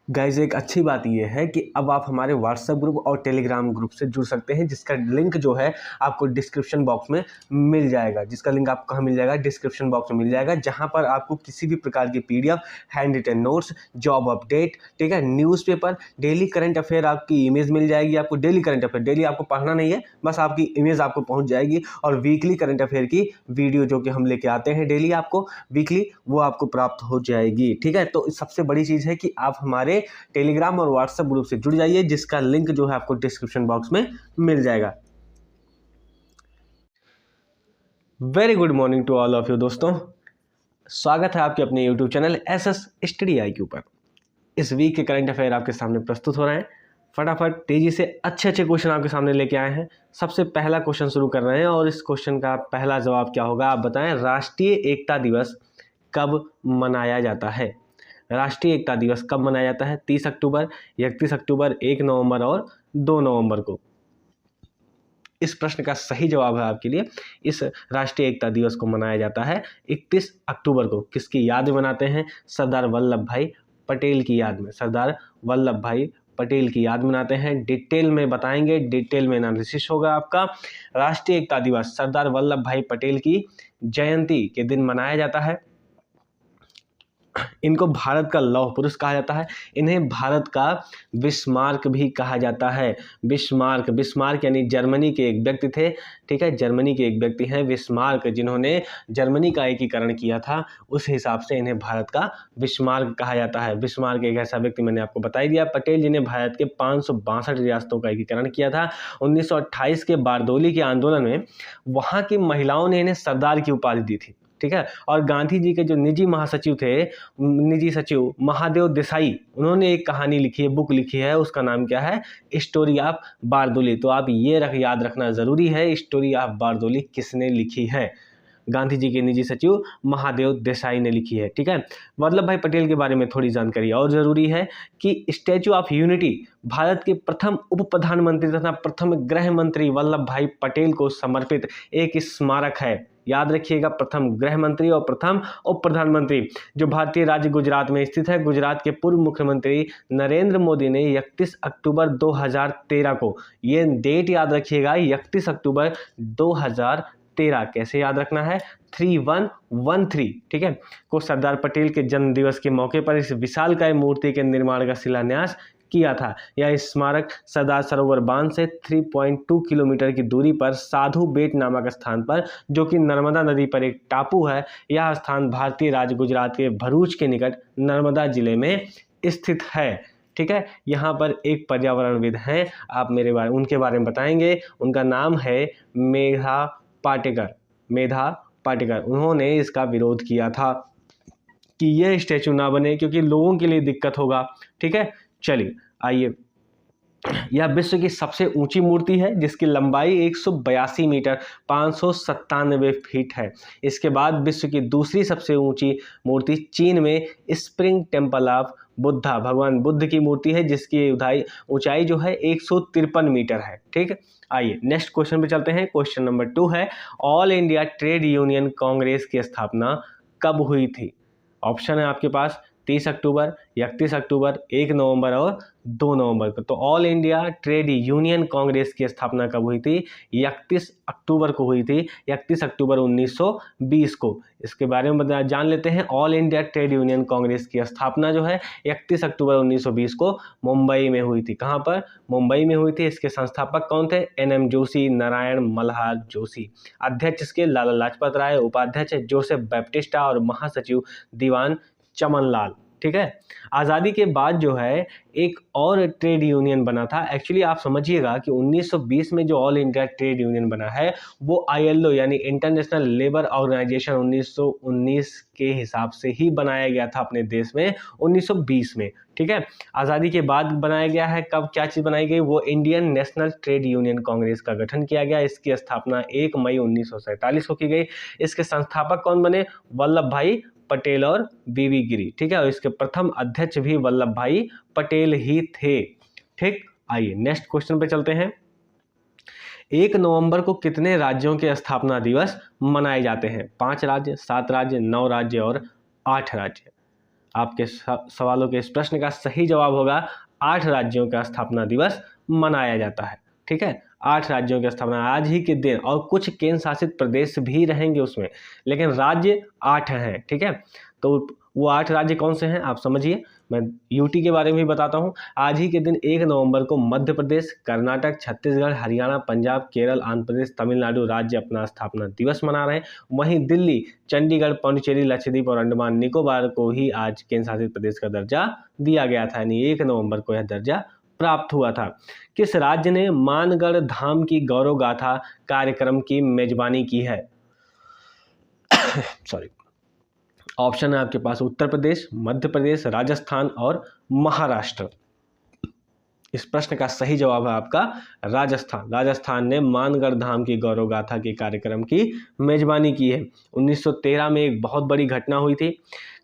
Guys एक अच्छी बात यह है कि अब आप हमारे व्हाट्सएप ग्रुप और टेलीग्राम ग्रुप से जुड़ सकते हैं, जिसका लिंक जो है आपको डिस्क्रिप्शन बॉक्स में मिल जाएगा। जिसका लिंक आपको कहाँ मिल जाएगा? डिस्क्रिप्शन बॉक्स में मिल जाएगा, जहां पर आपको किसी भी प्रकार की PDF, hand written notes, job update, ठीक है, न्यूज़पेपर, डेली करंट अफेयर आपकी इमेज मिल जाएगी। आपको डेली करंट अफेयर डेली आपको पढ़ना नहीं है, बस आपकी इमेज आपको पहुंच जाएगी। और वीकली करंट अफेयर की वीडियो जो कि हम लेके आते हैं डेली आपको वीकली, वो आपको प्राप्त हो जाएगी। ठीक है, तो सबसे बड़ी चीज़ है कि आप हमारे टेलीग्राम और व्हाट्सएप ग्रुप से जुड़ जाइए, जिसका लिंक जो है आपको डिस्क्रिप्शन बॉक्स में मिल जाएगा। Very good morning to all of you दोस्तों, स्वागत है आपके अपने YouTube channel SS study IQ पर। इस वीक के करंट अफेयर आपके सामने प्रस्तुत हो रहे हैं। फटाफट तेजी से अच्छे क्वेश्चन आपके सामने लेके आए हैं। सबसे पहला क्वेश्चन शुरू कर रहे हैं और इस क्वेश्चन का पहला जवाब क्या होगा आप बताएं। राष्ट्रीय एकता दिवस कब मनाया जाता है? राष्ट्रीय एकता दिवस कब मनाया जाता है? 30 अक्टूबर, 31 अक्टूबर, 1 नवंबर और 2 नवंबर को। इस प्रश्न का सही जवाब है आपके लिए, इस राष्ट्रीय एकता दिवस को मनाया जाता है 31 अक्टूबर को। किसकी याद में मनाते हैं? सरदार वल्लभ भाई पटेल की याद में। सरदार वल्लभ भाई पटेल की याद मनाते हैं। डिटेल में बताएंगे, डिटेल में एनालिसिस होगा आपका। राष्ट्रीय एकता दिवस सरदार वल्लभ भाई पटेल की जयंती के दिन मनाया जाता है। इनको भारत का लौह पुरुष कहा जाता है। इन्हें भारत का बिस्मार्क भी कहा जाता है। बिस्मार्क, बिस्मार्क यानी जर्मनी के एक व्यक्ति थे, ठीक है, जर्मनी के एक व्यक्ति हैं बिस्मार्क, जिन्होंने जर्मनी का एकीकरण किया था। उस हिसाब से इन्हें भारत का बिस्मार्क कहा जाता है। बिस्मार्क एक ऐसा व्यक्ति, मैंने आपको बता ही दिया। पटेल जी ने भारत के 562 रियासतों का एकीकरण किया था। 1928 के बारदोली के आंदोलन में वहाँ की महिलाओं ने इन्हें सरदार की उपाधि दी थी, ठीक है। और गांधी जी के जो निजी महासचिव थे, निजी सचिव महादेव देसाई, उन्होंने एक कहानी लिखी है, बुक लिखी है, उसका नाम क्या है? Story of Bardoli. तो आप ये याद रखना जरूरी है, स्टोरी ऑफ बारदोली किसने लिखी है? गांधी जी के निजी सचिव महादेव देसाई ने लिखी है, ठीक है। वल्लभ भाई पटेल के बारे में थोड़ी जानकारी और जरूरी है कि स्टैचू ऑफ यूनिटी भारत के प्रथम उप प्रधानमंत्री तथा प्रथम गृह मंत्री वल्लभ भाई पटेल को समर्पित एक स्मारक है। याद रखिएगा, प्रथम गृह मंत्री और प्रथम उप प्रधानमंत्री, जो भारतीय राज्य गुजरात में स्थित है। गुजरात के पूर्व मुख्यमंत्री नरेंद्र मोदी ने 31 अक्टूबर 2013 को, ये डेट याद रखिएगा, 31 अक्टूबर 2013, कैसे याद रखना है? 3113, ठीक है, को सरदार पटेल के जन्म दिवस के मौके पर इस विशालकाय मूर्ति के निर्माण का शिलान्यास किया था। यह स्मारक सरदार सरोवर बांध से 3.2 किलोमीटर की दूरी पर साधु बेट नामक स्थान पर, जो कि नर्मदा नदी पर एक टापू है, यह स्थान भारतीय राज्य गुजरात के भरूच के निकट नर्मदा जिले में स्थित है, ठीक है। यहाँ पर एक पर्यावरणविद हैं, आप उनके बारे में बताएंगे। उनका नाम है मेधा पाटेकर। मेधा पाटेकर, उन्होंने इसका विरोध किया था कि यह स्टैचू ना बने क्योंकि लोगों के लिए दिक्कत होगा, ठीक है। चलिए आइए, यह विश्व की सबसे ऊंची मूर्ति है, जिसकी लंबाई 182 मीटर 597 फीट है। इसके बाद विश्व की दूसरी सबसे ऊंची मूर्ति चीन में स्प्रिंग टेम्पल ऑफ बुद्धा, भगवान बुद्ध की मूर्ति है, जिसकी ऊंचाई जो है 153 मीटर है, ठीक। आइए नेक्स्ट क्वेश्चन पे चलते हैं। क्वेश्चन नंबर 2 है, all India trade union Congress की स्थापना कब हुई थी? ऑप्शन है आपके पास 30 अक्टूबर, 31 अक्टूबर, 1 नवंबर और 2 नवंबर को। तो all India trade union Congress की स्थापना कब हुई थी? 31 अक्टूबर को हुई थी, 31 अक्टूबर 1920 को। इसके बारे में जान लेते हैं। All India trade union Congress की स्थापना जो है 31 अक्टूबर 1920 को मुंबई में हुई थी। कहाँ पर? मुंबई में हुई थी। इसके संस्थापक कौन थे? NM जोशी, नारायण मल्हार जोशी। अध्यक्ष इसके लाला लाजपत राय, उपाध्यक्ष जोसेफ बैप्टिस्टा और महासचिव दीवान चमन लाल, ठीक है। आज़ादी के बाद जो है एक और ट्रेड यूनियन बना था। एक्चुअली आप समझिएगा कि 1920 में जो ऑल इंडिया ट्रेड यूनियन बना है वो ILO यानी इंटरनेशनल लेबर ऑर्गेनाइजेशन 1919 के हिसाब से ही बनाया गया था अपने देश में 1920 में, ठीक है। आज़ादी के बाद बनाया गया है। कब क्या चीज़ बनाई गई? वो Indian national trade union Congress का गठन किया गया। इसकी स्थापना 1 मई 1947 को की गई। इसके संस्थापक कौन बने? वल्लभ भाई पटेल और बीवी गिरी, ठीक है। और इसके प्रथम अध्यक्ष भी वल्लभ भाई पटेल ही थे, ठीक। आइए नेक्स्ट क्वेश्चन पे चलते हैं। 1 नवंबर को कितने राज्यों के स्थापना दिवस मनाए जाते हैं? 5 राज्य, 7 राज्य, 9 राज्य और 8 राज्य। आपके सवालों के इस प्रश्न का सही जवाब होगा 8 राज्यों का स्थापना दिवस मनाया जाता है। ठीक है, 8 राज्यों की स्थापना आज ही के दिन, और कुछ केंद्र शासित प्रदेश भी रहेंगे उसमें, लेकिन राज्य 8 हैं। ठीक है, तो वो 8 राज्य कौन से हैं आप समझिए। मैं यूटी के बारे में भी बताता हूँ। आज ही के दिन 1 नवंबर को मध्य प्रदेश, कर्नाटक, छत्तीसगढ़, हरियाणा, पंजाब, केरल, आंध्र प्रदेश, तमिलनाडु राज्य अपना स्थापना दिवस मना रहे हैं। वहीं दिल्ली, चंडीगढ़, पौंडीचेरी, लक्षद्वीप और अंडमान निकोबार को ही आज केंद्र शासित प्रदेश का दर्जा दिया गया था, यानी 1 नवंबर को यह दर्जा प्राप्त हुआ था। किस राज्य ने मानगढ़ धाम की गौरव गाथा कार्यक्रम की मेजबानी की है? सॉरी, ऑप्शन है आपके पास उत्तर प्रदेश, मध्य प्रदेश, राजस्थान और महाराष्ट्र। इस प्रश्न का सही जवाब है आपका राजस्थान। राजस्थान ने मानगढ़ धाम की गौरव गाथा के कार्यक्रम की मेजबानी की है। 1913 में एक बहुत बड़ी घटना हुई थी।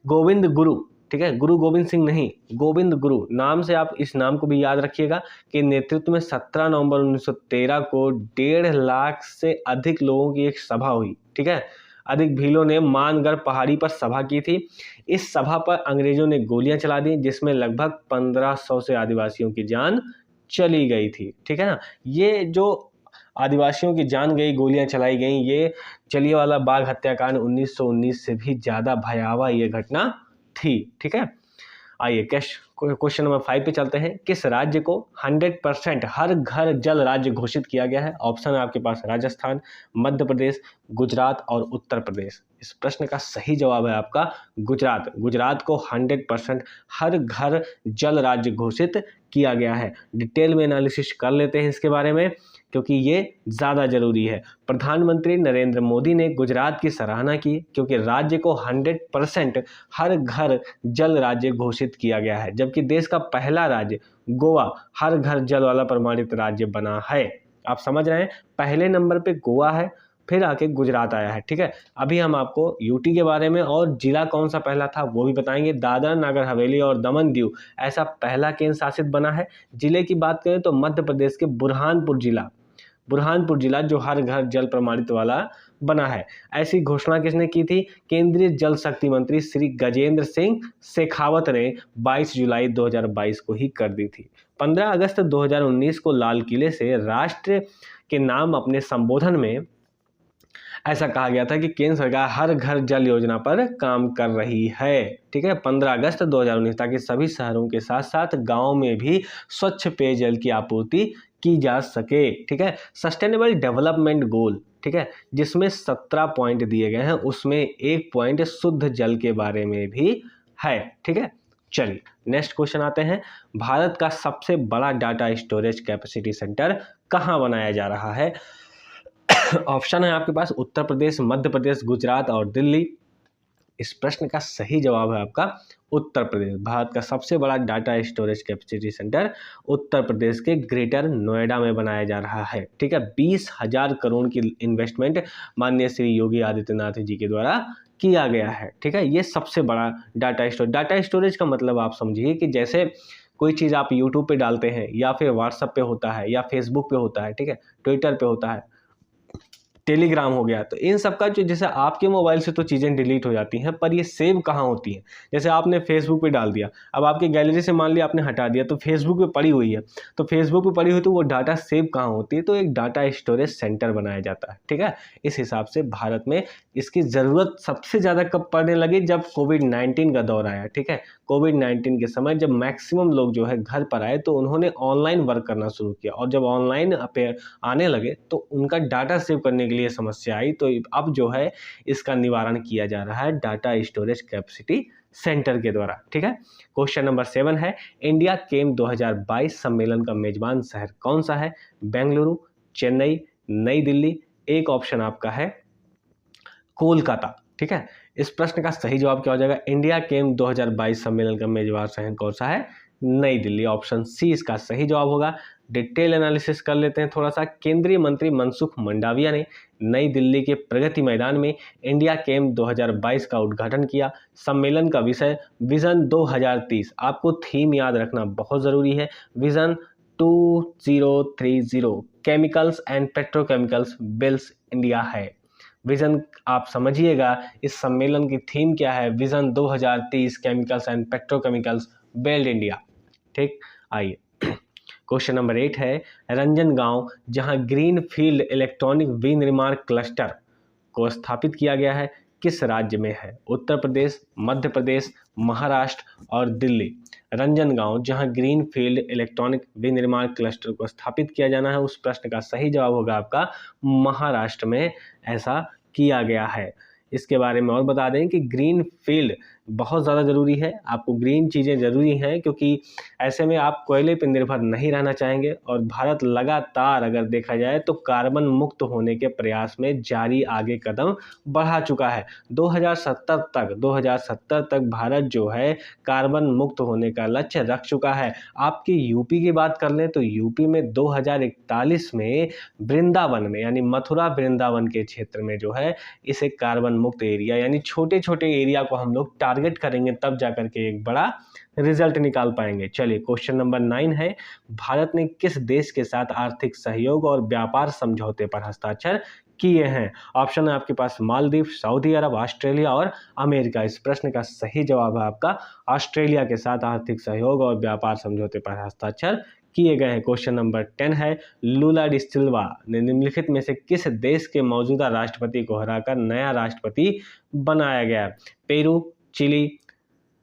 गोविंद गुरु, ठीक है, गुरु गोविंद सिंह नहीं, गोविंद गुरु नाम से आप इस नाम को भी याद रखिएगा, कि नेतृत्व में 17 नवंबर 1913 को 1.5 लाख से अधिक लोगों की एक सभा हुई। ठीक है, अधिक भीलों ने मानगढ़ पहाड़ी पर सभा की थी। इस सभा पर अंग्रेजों ने गोलियां चला दी, जिसमें लगभग 1500 से आदिवासियों की जान चली गई थी। ठीक है ना, ये जो आदिवासियों की जान गई, गोलियां चलाई गई, ये जलियांवाला बाग हत्याकांड 1919 से भी ज़्यादा भयावह ये घटना थी। ठीक है, आइए क्वेश्चन नंबर 5 पे चलते हैं। किस राज्य को 100% हर घर जल राज्य घोषित किया गया है? ऑप्शन है आपके पास राजस्थान, मध्य प्रदेश, गुजरात और उत्तर प्रदेश। इस प्रश्न का सही जवाब है आपका गुजरात। गुजरात को 100% हर घर जल राज्य घोषित किया गया है। डिटेल में एनालिसिस कर लेते हैं इसके बारे में, क्योंकि ये ज़्यादा जरूरी है। प्रधानमंत्री नरेंद्र मोदी ने गुजरात की सराहना की, क्योंकि राज्य को 100% हर घर जल राज्य घोषित किया गया है, जबकि देश का पहला राज्य गोवा हर घर जल वाला प्रमाणित राज्य बना है। आप समझ रहे हैं, पहले नंबर पे गोवा है, फिर आके गुजरात आया है। ठीक है, अभी हम आपको यूटी के बारे में और जिला कौन सा पहला था वो भी बताएंगे। दादरा नगर हवेली और दमन दीव ऐसा पहला केंद्र शासित बना है। जिले की बात करें तो मध्य प्रदेश के बुरहानपुर जिला जो हर घर जल प्रमाणित वाला बना है। ऐसी घोषणा किसने की थी? केंद्रीय जल शक्ति मंत्री श्री गजेंद्र सिंह शेखावत ने 22 जुलाई 2022 को ही कर दी थी। 15 अगस्त 2019 को लाल किले से राष्ट्र के नाम अपने संबोधन में ऐसा कहा गया था कि केंद्र सरकार हर घर जल योजना पर काम कर रही है। ठीक है, 15 अगस्त 2019, ताकि सभी शहरों के साथ साथ गाँव में भी स्वच्छ पेयजल की आपूर्ति की जा सके। ठीक है, सस्टेनेबल डेवलपमेंट गोल, ठीक है, जिसमें 17 पॉइंट दिए गए हैं, उसमें एक पॉइंट शुद्ध जल के बारे में भी है। ठीक है, चलिए नेक्स्ट क्वेश्चन आते हैं। भारत का सबसे बड़ा डाटा स्टोरेज कैपेसिटी सेंटर कहाँ बनाया जा रहा है? ऑप्शन है आपके पास उत्तर प्रदेश, मध्य प्रदेश, गुजरात और दिल्ली। इस प्रश्न का सही जवाब है आपका उत्तर प्रदेश। भारत का सबसे बड़ा data storage capacity centre Uttar Pradesh के ग्रेटर नोएडा में बनाया जा रहा है। ठीक है, 20,000 करोड़ की इन्वेस्टमेंट माननीय श्री योगी आदित्यनाथ जी के द्वारा किया गया है। ठीक है, ये सबसे बड़ा डाटा स्टोरेज का मतलब आप समझिए कि जैसे कोई चीज़ आप यूट्यूब पे डालते हैं, या फिर व्हाट्सएप पे होता है, या फेसबुक पे होता है, ठीक है, ट्विटर पे होता है, टेलीग्राम हो गया, तो इन सब का जो, जैसे आपके मोबाइल से तो चीज़ें डिलीट हो जाती हैं, पर ये सेव कहाँ होती हैं? जैसे आपने फेसबुक पे डाल दिया, अब आपके गैलरी से मान लिया आपने हटा दिया, तो फेसबुक पे पड़ी हुई है, तो फेसबुक पे पड़ी हुई तो वो डाटा सेव कहाँ होती है? तो एक डाटा स्टोरेज सेंटर बनाया जाता है। ठीक है, इस हिसाब से भारत में इसकी ज़रूरत सबसे ज़्यादा कब पड़ने लगी? जब कोविड-19 का दौर आया। ठीक है, कोविड-19 के समय जब मैक्सिमम लोग जो है घर पर आए, तो उन्होंने ऑनलाइन वर्क करना शुरू किया, और जब ऑनलाइन पे आने लगे तो उनका डाटा सेव करने के लिए समस्या आई। तो अब जो है इसका निवारण किया जा रहा है डाटा स्टोरेज कैपेसिटी सेंटर के द्वारा। ठीक है, क्वेश्चन नंबर 7 है, इंडिया केम 2022 सम्मेलन का मेजबान शहर कौन सा है? बेंगलुरु, चेन्नई, नई दिल्ली। एक ऑप्शन आपका है कोलकाता। ठीक है, इस प्रश्न का सही जवाब क्या हो जाएगा? इंडिया केम 2022 सम्मेलन का मेजबान शहर कौन सा है? नई दिल्ली। ऑप्शन सी इसका सही जवाब होगा। डिटेल एनालिसिस कर लेते हैं थोड़ा सा। केंद्रीय मंत्री मनसुख मंडाविया ने नई दिल्ली के प्रगति मैदान में इंडिया केम 2022 का उद्घाटन किया। सम्मेलन का विषय विजन 2030। आपको थीम याद रखना बहुत ज़रूरी है। Vision 2030 chemicals and petrochemicals bills India है। विजन आप समझिएगा, इस सम्मेलन की थीम क्या है, vision 2030 chemicals and petrochemicals build India. ठीक, आइए क्वेश्चन नंबर 8 है, रंजनगांव जहां ग्रीन फील्ड इलेक्ट्रॉनिक विनिर्माण क्लस्टर को स्थापित किया गया है, किस राज्य में है? उत्तर प्रदेश, मध्य प्रदेश, महाराष्ट्र और दिल्ली। रंजनगांव जहां ग्रीन फील्ड इलेक्ट्रॉनिक विनिर्माण क्लस्टर को स्थापित किया जाना है, उस प्रश्न का सही जवाब होगा आपका महाराष्ट्र में ऐसा किया गया है। इसके बारे में और बता दें कि ग्रीन फील्ड बहुत ज़्यादा ज़रूरी है, आपको ग्रीन चीज़ें ज़रूरी हैं, क्योंकि ऐसे में आप कोयले पर निर्भर नहीं रहना चाहेंगे। और भारत लगातार अगर देखा जाए तो कार्बन मुक्त होने के प्रयास में जारी आगे कदम बढ़ा चुका है। 2070 तक भारत जो है कार्बन मुक्त होने का लक्ष्य रख चुका है। आपकी यूपी की बात कर लें तो यूपी में 2041 में वृंदावन में, यानी मथुरा वृंदावन के क्षेत्र में जो है इसे कार्बन मुक्त एरिया, यानी छोटे छोटे एरिया को हम लोग टारगेट करेंगे, तब जाकर के एक बड़ा रिजल्ट निकाल पाएंगे। चलिए क्वेश्चन नंबर 9 है, भारत ने किस देश के साथ आर्थिक सहयोग और व्यापार समझौते पर हस्ताक्षर किए हैं? ऑप्शन है आपके पास मालदीव, सऊदी अरब, ऑस्ट्रेलिया और अमेरिका। इस प्रश्न का सही जवाब है आपका ऑस्ट्रेलिया के साथ आर्थिक सहयोग और व्यापार समझौते पर हस्ताक्षर किए गए हैं। क्वेश्चन नंबर 10 है, लूला डी सिल्वा ने निम्नलिखित में से किस देश के मौजूदा राष्ट्रपति को हराकर नया राष्ट्रपति बनाया गया? पेरू, चिली,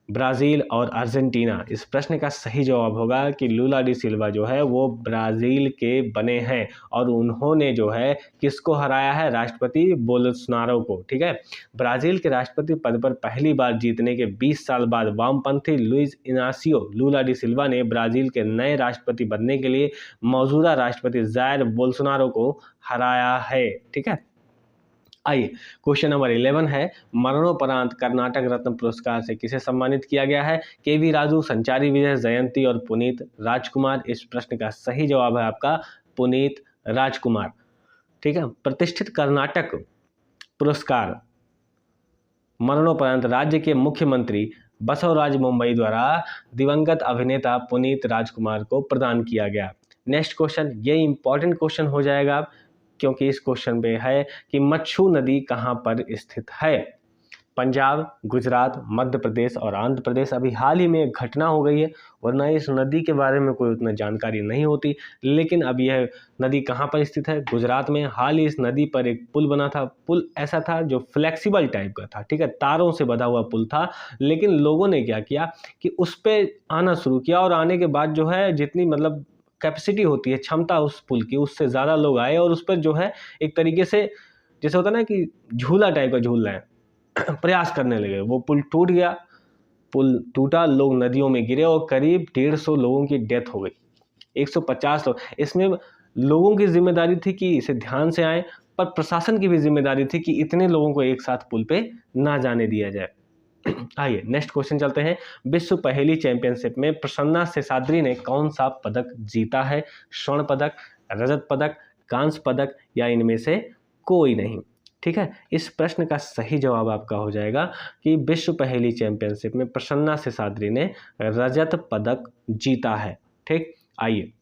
ब्राज़ील और अर्जेंटीना। इस प्रश्न का सही जवाब होगा कि लूला डी सिल्वा जो है वो ब्राज़ील के बने हैं और उन्होंने जो है किसको हराया है? राष्ट्रपति बोल्सोनारो को। ठीक है, ब्राज़ील के राष्ट्रपति पद पर पहली बार जीतने के 20 साल बाद वामपंथी लुइस इनासियो लूला डी सिल्वा ने ब्राज़ील के नए राष्ट्रपति बनने के लिए मौजूदा राष्ट्रपति जायर बोल्सोनारो को हराया है। ठीक है, आइए क्वेश्चन नंबर 11 है, मरणोपरांत कर्नाटक रत्न पुरस्कार से किसे सम्मानित किया गया है? केवी राजू, संचारी विजय, जयंती और पुनीत राजकुमार। इस प्रश्न का सही जवाब है आपका पुनीत राजकुमार। ठीक है, प्रतिष्ठित कर्नाटक पुरस्कार मरणोपरांत राज्य के मुख्यमंत्री बसवराज मुंबई द्वारा दिवंगत अभिनेता पुनीत राजकुमार को प्रदान किया गया। नेक्स्ट क्वेश्चन, ये इंपॉर्टेंट क्वेश्चन हो जाएगा क्योंकि इस क्वेश्चन पे है कि मच्छू नदी कहाँ पर स्थित है? पंजाब, गुजरात, मध्य प्रदेश और आंध्र प्रदेश। अभी हाल ही में एक घटना हो गई है, वरना इस नदी के बारे में कोई उतना जानकारी नहीं होती, लेकिन अब यह नदी कहाँ पर स्थित है? गुजरात में। हाल ही इस नदी पर एक पुल बना था। पुल ऐसा था जो फ्लेक्सिबल टाइप का था, ठीक है, तारों से बंधा हुआ पुल था, लेकिन लोगों ने क्या किया कि उस पर आना शुरू किया और आने के बाद जो है जितनी मतलब कैपेसिटी होती है, क्षमता उस पुल की, उससे ज़्यादा लोग आए और उस पर जो है एक तरीके से जैसे होता है ना कि झूला टाइप का झूल रहे हैं प्रयास करने लगे। वो पुल टूट गया, पुल टूटा, लोग नदियों में गिरे और करीब 150 लोगों की डेथ हो गई, 150 लोग। इसमें लोगों की जिम्मेदारी थी कि इसे ध्यान से आए, पर प्रशासन की भी जिम्मेदारी थी कि इतने लोगों को एक साथ पुल पे ना जाने दिया जाए। आइए नेक्स्ट क्वेश्चन चलते हैं। विश्व पहेली चैंपियनशिप में प्रसन्ना शेषाद्री ने कौन सा पदक जीता है? स्वर्ण पदक, रजत पदक, कांस्य पदक या इनमें से कोई नहीं? ठीक है, इस प्रश्न का सही जवाब आपका हो जाएगा कि विश्व पहेली चैंपियनशिप में प्रसन्ना शेषाद्री ने रजत पदक जीता है। ठीक, आइए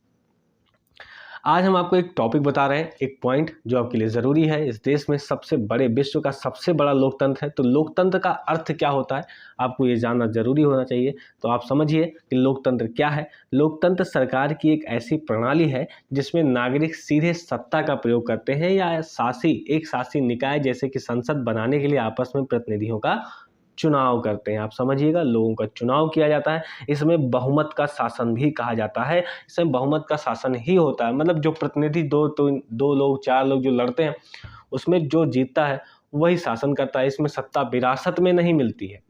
आज हम आपको एक टॉपिक बता रहे हैं, एक पॉइंट जो आपके लिए ज़रूरी है। इस देश में सबसे बड़े, विश्व का सबसे बड़ा लोकतंत्र है, तो लोकतंत्र का अर्थ क्या होता है आपको ये जानना जरूरी होना चाहिए। तो आप समझिए कि लोकतंत्र क्या है। लोकतंत्र सरकार की एक ऐसी प्रणाली है जिसमें नागरिक सीधे सत्ता का प्रयोग करते हैं या एक शासी निकाय जैसे कि संसद बनाने के लिए आपस में प्रतिनिधियों का चुनाव करते हैं। आप समझिएगा, लोगों का चुनाव किया जाता है। इसमें बहुमत का शासन भी कहा जाता है। इसमें बहुमत का शासन ही होता है, मतलब जो प्रतिनिधि दो लोग, चार लोग जो लड़ते हैं, उसमें जो जीतता है वही शासन करता है। इसमें सत्ता विरासत में नहीं मिलती है,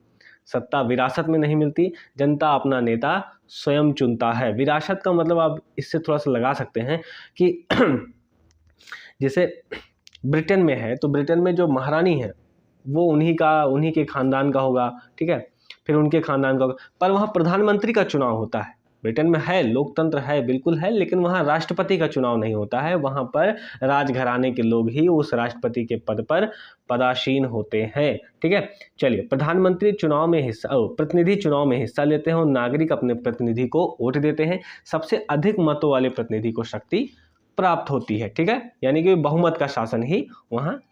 सत्ता विरासत में नहीं मिलती। जनता अपना नेता स्वयं चुनता है। विरासत का मतलब आप इससे थोड़ा सा लगा सकते हैं कि जैसे ब्रिटेन में है, तो ब्रिटेन में जो महारानी है वो उन्हीं के खानदान का होगा, ठीक है, फिर उनके खानदान का होगा, पर वहाँ प्रधानमंत्री का चुनाव होता है। ब्रिटेन में है, लोकतंत्र है, बिल्कुल है, लेकिन वहाँ राष्ट्रपति का चुनाव नहीं होता है। वहाँ पर राजघराने के लोग ही उस राष्ट्रपति के पद पर पदासीन होते हैं। ठीक है, चलिए, प्रधानमंत्री चुनाव में प्रतिनिधि चुनाव में हिस्सा लेते हैं और नागरिक अपने प्रतिनिधि को वोट देते हैं। सबसे अधिक मतों वाले प्रतिनिधि को शक्ति प्राप्त होती है। ठीक है, यानी कि बहुमत का शासन ही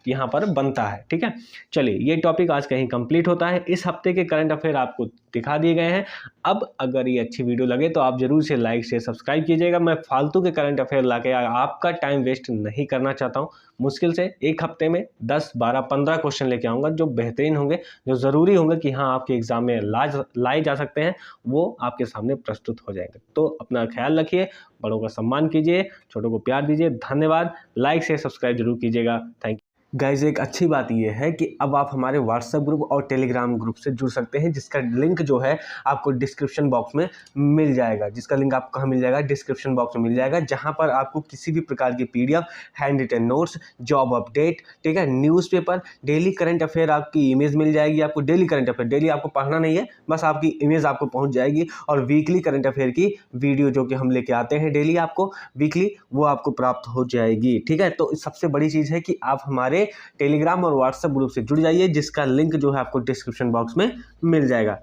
यहाँ पर बनता है। ठीक है, चलिए ये टॉपिक आज कहीं कंप्लीट होता है। इस हफ्ते के करंट अफेयर आपको दिखा दिए गए हैं। अब अगर ये अच्छी वीडियो लगे तो आप जरूर से लाइक शेयर सब्सक्राइब कीजिएगा। मैं फालतू के करंट अफेयर लाके आपका टाइम वेस्ट नहीं करना चाहता हूँ। मुश्किल से एक हफ्ते में 10, 12, 15 क्वेश्चन लेके आऊँगा जो बेहतरीन होंगे, जो ज़रूरी होंगे कि हाँ आपके एग्जाम में लाए जा सकते हैं, वो आपके सामने प्रस्तुत हो जाएंगे। तो अपना ख्याल रखिए, बड़ों का सम्मान कीजिए, छोटों को प्यार दीजिए। धन्यवाद। लाइक शेयर सब्सक्राइब जरूर कीजिएगा। Thank you. गाइज, एक अच्छी बात यह है कि अब आप हमारे व्हाट्सएप ग्रुप और टेलीग्राम ग्रुप से जुड़ सकते हैं, जिसका लिंक जो है आपको डिस्क्रिप्शन बॉक्स में मिल जाएगा। जिसका लिंक आपको कहाँ मिल जाएगा? डिस्क्रिप्शन बॉक्स में मिल जाएगा, जहां पर आपको किसी भी प्रकार की PDF, hand written notes, job update, ठीक है, न्यूज़पेपर, डेली करंट अफेयर आपकी इमेज मिल जाएगी। आपको डेली करंट अफेयर, डेली आपको पढ़ना नहीं है, बस आपकी इमेज आपको पहुंच जाएगी। और वीकली करंट अफेयर की वीडियो जो कि हम लेके आते हैं डेली आपको वीकली, वो आपको प्राप्त हो जाएगी। ठीक है, तो सबसे बड़ी चीज़ है कि आप हमारे टेलीग्राम और व्हाट्सएप ग्रुप से जुड़ जाइए, जिसका लिंक जो है आपको डिस्क्रिप्शन बॉक्स में मिल जाएगा।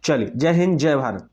चलिए, जय हिंद, जय भारत।